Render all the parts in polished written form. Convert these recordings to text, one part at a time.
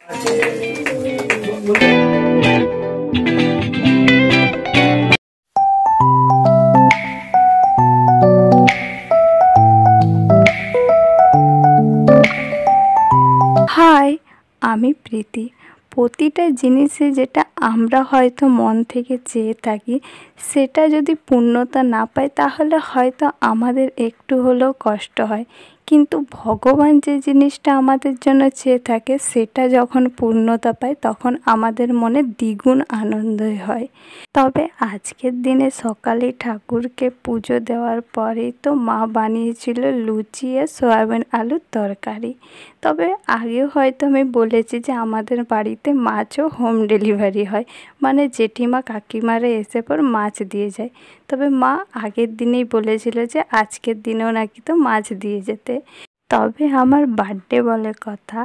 High, আমি প্রীতি। প্রতিটা জিনিসে যেটা আমরা হয়তো মন থেকে চেয়ে থাকি, সেটা যদি পূর্ণতা না পায় তাহলে হয়তো আমাদের একটু হলেও কষ্ট হয়। কিন্তু ভগবান যে জিনিসটা আমাদের জন্য চেয়ে থাকে সেটা যখন পূর্ণতা পায় তখন আমাদের মনে দ্বিগুণ আনন্দই হয়। তবে আজকের দিনে সকালে ঠাকুরকে পুজো দেওয়ার পরেই তো মা বানিয়েছিল লুচি আর সয়াবিন আলুর তরকারি। তবে আগেও হয়তো আমি বলেছি যে আমাদের বাড়িতে মাছও হোম ডেলিভারি হয়, মানে জেঠিমা কাকিমারা এসে পর মাছ দিয়ে যায়। তবে মা আগের দিনেই বলেছিল যে আজকের দিনেও নাকি তো মাছ দিয়ে যেতে। তবে আমার বার্থডে বলে কথা,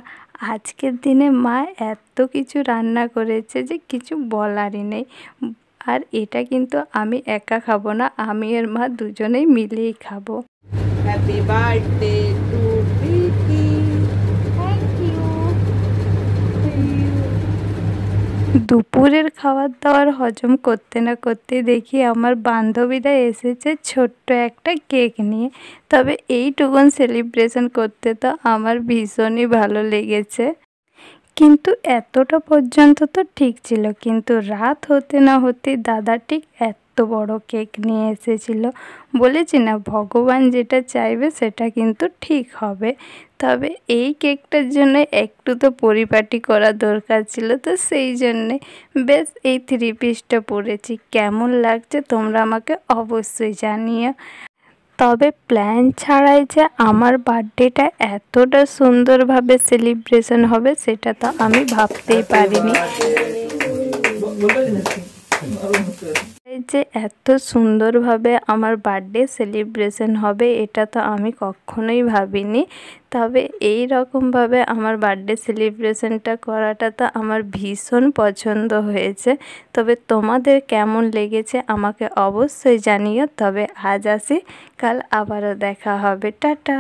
আজকের দিনে মা এত কিছু রান্না করেছে যে কিছু বলারই নেই। আর এটা কিন্তু আমি একা খাবো না, আমি আর মা দুজনেই মিলেই খাবো। হ্যাপি বার্থডে টু প্রীতি। দুপুরের খাবার দাবার হজম করতে না করতে দেখি আমার বান্ধবীরা এসেছে ছোট্ট একটা কেক নিয়ে। তবে এইটুকুন সেলিব্রেশন করতে তো আমার ভীষণই ভালো লেগেছে। কিন্তু এতটা পর্যন্ত তো ঠিক ছিল, কিন্তু রাত হতে না হতে দাদা ঠিক এত বড় কেক নিয়ে এসেছিল। বলেছি না, ভগবান যেটা চাইবে সেটা কিন্তু ঠিক হবে। তবে এই কেকটার জন্য একটু তো পরিপাটি করা দরকার ছিল, তো সেই জন্যে বেশ এই 3 পিসটা পরেছি। কেমন লাগছে তোমরা আমাকে অবশ্যই জানিও। তবে প্ল্যান ছাড়াই যে আমার বার্থডেটা এতটা সুন্দরভাবে সেলিব্রেশন হবে সেটা তো আমি ভাবতেই পারিনি। এই যে এত সুন্দরভাবে আমার বার্থডে সেলিব্রেশন হবে এটা তো আমি কখনোই ভাবিনি। তবে এই রকমভাবে আমার বার্থডে সেলিব্রেশনটা করাটা তো আমার ভীষণ পছন্দ হয়েছে। তবে তোমাদের কেমন লেগেছে আমাকে অবশ্যই জানিও। তবে আজ আসি, কাল আবারও দেখা হবে। টাটা।